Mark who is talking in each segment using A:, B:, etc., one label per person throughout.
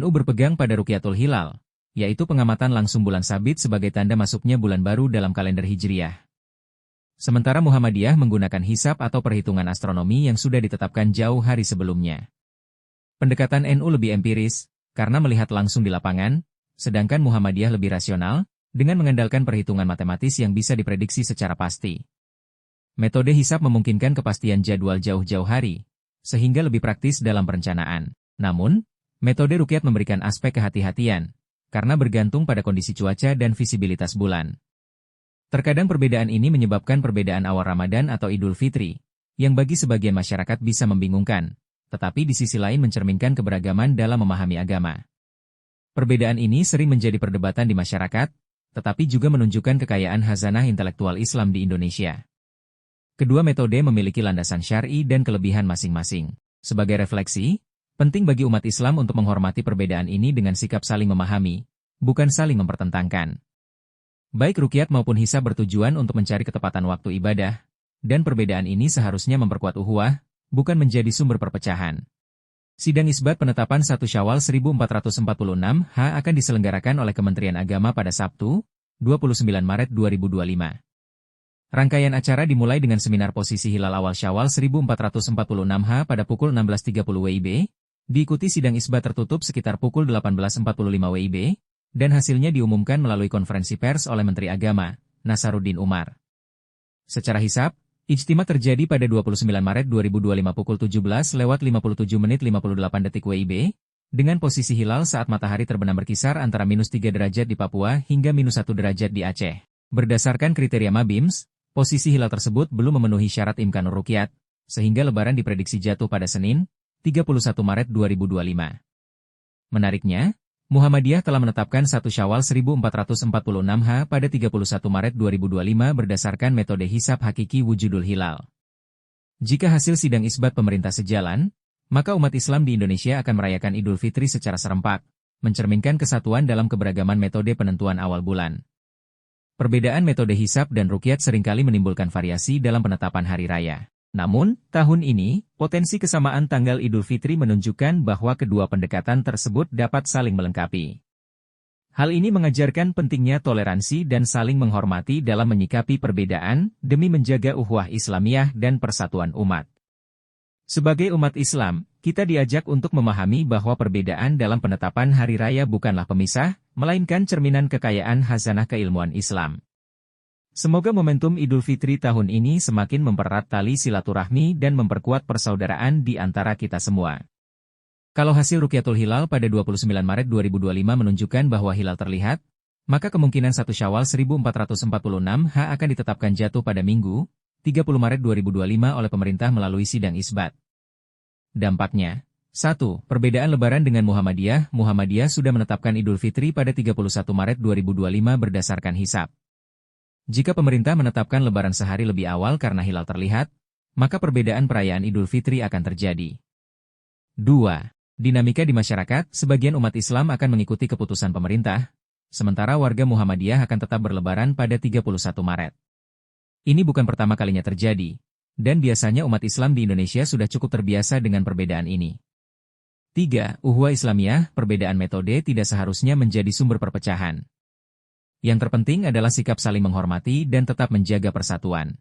A: NU berpegang pada Rukyatul Hilal, yaitu pengamatan langsung bulan sabit sebagai tanda masuknya bulan baru dalam kalender Hijriyah. Sementara Muhammadiyah menggunakan hisab atau perhitungan astronomi yang sudah ditetapkan jauh hari sebelumnya. Pendekatan NU lebih empiris, karena melihat langsung di lapangan, sedangkan Muhammadiyah lebih rasional, dengan mengandalkan perhitungan matematis yang bisa diprediksi secara pasti. Metode hisab memungkinkan kepastian jadwal jauh-jauh hari, sehingga lebih praktis dalam perencanaan. Namun, metode rukyat memberikan aspek kehati-hatian, karena bergantung pada kondisi cuaca dan visibilitas bulan. Terkadang perbedaan ini menyebabkan perbedaan awal Ramadan atau Idul Fitri, yang bagi sebagian masyarakat bisa membingungkan, tetapi di sisi lain mencerminkan keberagaman dalam memahami agama. Perbedaan ini sering menjadi perdebatan di masyarakat, tetapi juga menunjukkan kekayaan khazanah intelektual Islam di Indonesia. Kedua metode memiliki landasan syar'i dan kelebihan masing-masing. Sebagai refleksi, penting bagi umat Islam untuk menghormati perbedaan ini dengan sikap saling memahami, bukan saling mempertentangkan. Baik rukyat maupun hisab bertujuan untuk mencari ketepatan waktu ibadah, dan perbedaan ini seharusnya memperkuat ukhuwah, bukan menjadi sumber perpecahan. Sidang isbat penetapan 1 Syawal 1446 H akan diselenggarakan oleh Kementerian Agama pada Sabtu, 29 Maret 2025. Rangkaian acara dimulai dengan seminar posisi hilal awal Syawal 1446 H pada pukul 16.30 WIB, diikuti sidang isbat tertutup sekitar pukul 18.45 WIB, dan hasilnya diumumkan melalui konferensi pers oleh Menteri Agama, Nasaruddin Umar. Secara hisab, ijtima terjadi pada 29 Maret 2025 pukul 17:57:58 WIB, dengan posisi hilal saat matahari terbenam berkisar antara -3 derajat di Papua hingga -1 derajat di Aceh. Berdasarkan kriteria Mabims, posisi hilal tersebut belum memenuhi syarat imkanur rukyat, sehingga lebaran diprediksi jatuh pada Senin, 31 Maret 2025. Menariknya, Muhammadiyah telah menetapkan 1 Syawal 1446 H pada 31 Maret 2025 berdasarkan metode hisab hakiki wujudul hilal. Jika hasil sidang isbat pemerintah sejalan, maka umat Islam di Indonesia akan merayakan Idul Fitri secara serempak, mencerminkan kesatuan dalam keberagaman metode penentuan awal bulan. Perbedaan metode hisab dan rukyat seringkali menimbulkan variasi dalam penetapan hari raya. Namun, tahun ini, potensi kesamaan tanggal Idul Fitri menunjukkan bahwa kedua pendekatan tersebut dapat saling melengkapi. Hal ini mengajarkan pentingnya toleransi dan saling menghormati dalam menyikapi perbedaan, demi menjaga ukhuwah Islamiyah dan persatuan umat. Sebagai umat Islam, kita diajak untuk memahami bahwa perbedaan dalam penetapan hari raya bukanlah pemisah, melainkan cerminan kekayaan khazanah keilmuan Islam. Semoga momentum Idul Fitri tahun ini semakin mempererat tali silaturahmi dan memperkuat persaudaraan di antara kita semua. Kalau hasil Rukyatul Hilal pada 29 Maret 2025 menunjukkan bahwa hilal terlihat, maka kemungkinan 1 Syawal 1446 H akan ditetapkan jatuh pada Minggu, 30 Maret 2025 oleh pemerintah melalui sidang isbat. Dampaknya, 1. Perbedaan Lebaran dengan Muhammadiyah. Muhammadiyah sudah menetapkan Idul Fitri pada 31 Maret 2025 berdasarkan hisab. Jika pemerintah menetapkan Lebaran sehari lebih awal karena hilal terlihat, maka perbedaan perayaan Idul Fitri akan terjadi. 2. Dinamika di masyarakat, sebagian umat Islam akan mengikuti keputusan pemerintah, sementara warga Muhammadiyah akan tetap berlebaran pada 31 Maret. Ini bukan pertama kalinya terjadi, dan biasanya umat Islam di Indonesia sudah cukup terbiasa dengan perbedaan ini. 3. Ukhuwah Islamiyah, perbedaan metode tidak seharusnya menjadi sumber perpecahan. Yang terpenting adalah sikap saling menghormati dan tetap menjaga persatuan.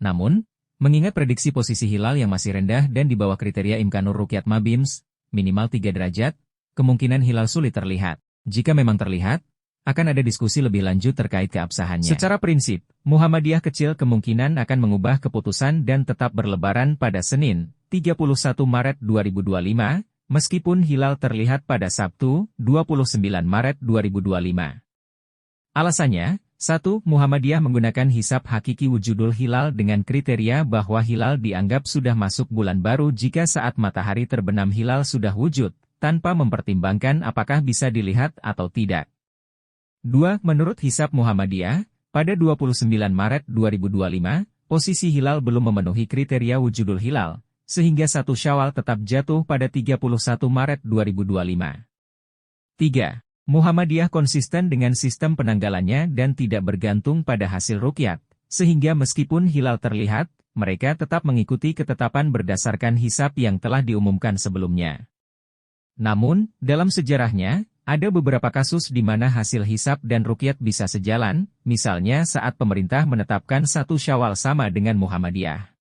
A: Namun, mengingat prediksi posisi hilal yang masih rendah dan di bawah kriteria imkanur rukyat Mabims, minimal 3 derajat, kemungkinan hilal sulit terlihat. Jika memang terlihat, akan ada diskusi lebih lanjut terkait keabsahannya. Secara prinsip, Muhammadiyah kecil kemungkinan akan mengubah keputusan dan tetap berlebaran pada Senin, 31 Maret 2025, meskipun hilal terlihat pada Sabtu, 29 Maret 2025. Alasannya, 1. Muhammadiyah menggunakan hisab hakiki wujudul hilal dengan kriteria bahwa hilal dianggap sudah masuk bulan baru jika saat matahari terbenam hilal sudah wujud, tanpa mempertimbangkan apakah bisa dilihat atau tidak. 2. Menurut hisab Muhammadiyah, pada 29 Maret 2025, posisi hilal belum memenuhi kriteria wujudul hilal, sehingga 1 Syawal tetap jatuh pada 31 Maret 2025. 3. Muhammadiyah konsisten dengan sistem penanggalannya dan tidak bergantung pada hasil rukyat, sehingga meskipun hilal terlihat, mereka tetap mengikuti ketetapan berdasarkan hisab yang telah diumumkan sebelumnya. Namun, dalam sejarahnya, ada beberapa kasus di mana hasil hisab dan ruqyat bisa sejalan, misalnya saat pemerintah menetapkan 1 Syawal sama dengan Muhammadiyah.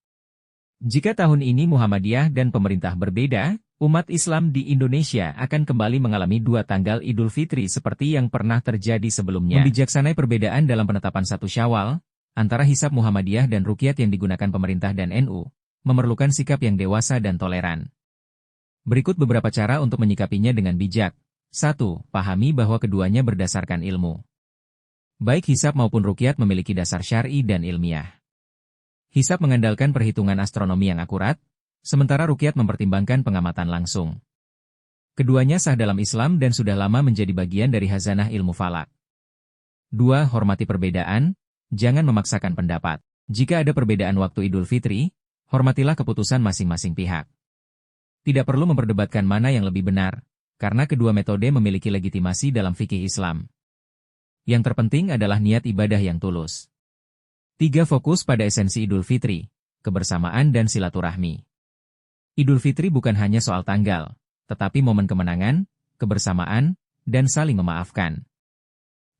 A: Jika tahun ini Muhammadiyah dan pemerintah berbeda, umat Islam di Indonesia akan kembali mengalami 2 tanggal Idul Fitri seperti yang pernah terjadi sebelumnya. Membijaksanai perbedaan dalam penetapan 1 Syawal, antara hisab Muhammadiyah dan ruqyat yang digunakan pemerintah dan NU, memerlukan sikap yang dewasa dan toleran. Berikut beberapa cara untuk menyikapinya dengan bijak. 1. Pahami bahwa keduanya berdasarkan ilmu. Baik hisab maupun ruqyat memiliki dasar syar'i dan ilmiah. Hisab mengandalkan perhitungan astronomi yang akurat, sementara ruqyat mempertimbangkan pengamatan langsung. Keduanya sah dalam Islam dan sudah lama menjadi bagian dari khazanah ilmu falak. 2. Hormati perbedaan, jangan memaksakan pendapat. Jika ada perbedaan waktu Idul Fitri, hormatilah keputusan masing-masing pihak. Tidak perlu memperdebatkan mana yang lebih benar, karena kedua metode memiliki legitimasi dalam fikih Islam. Yang terpenting adalah niat ibadah yang tulus. 3. Fokus pada esensi Idul Fitri, kebersamaan dan silaturahmi. Idul Fitri bukan hanya soal tanggal, tetapi momen kemenangan, kebersamaan, dan saling memaafkan.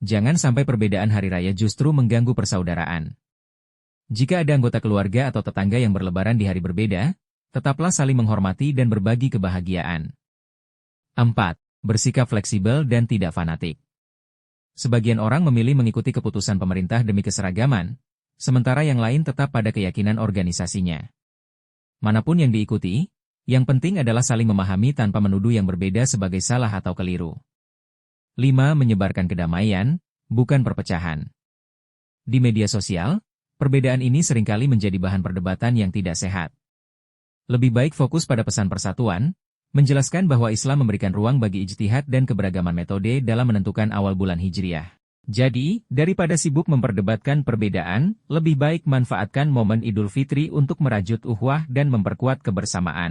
A: Jangan sampai perbedaan hari raya justru mengganggu persaudaraan. Jika ada anggota keluarga atau tetangga yang berlebaran di hari berbeda, tetaplah saling menghormati dan berbagi kebahagiaan. 4. Bersikap fleksibel dan tidak fanatik. Sebagian orang memilih mengikuti keputusan pemerintah demi keseragaman, sementara yang lain tetap pada keyakinan organisasinya. Manapun yang diikuti, yang penting adalah saling memahami tanpa menuduh yang berbeda sebagai salah atau keliru. 5. Menyebarkan kedamaian, bukan perpecahan. Di media sosial, perbedaan ini seringkali menjadi bahan perdebatan yang tidak sehat. Lebih baik fokus pada pesan persatuan, menjelaskan bahwa Islam memberikan ruang bagi ijtihad dan keberagaman metode dalam menentukan awal bulan Hijriah. Jadi, daripada sibuk memperdebatkan perbedaan, lebih baik manfaatkan momen Idul Fitri untuk merajut ukhuwah dan memperkuat kebersamaan.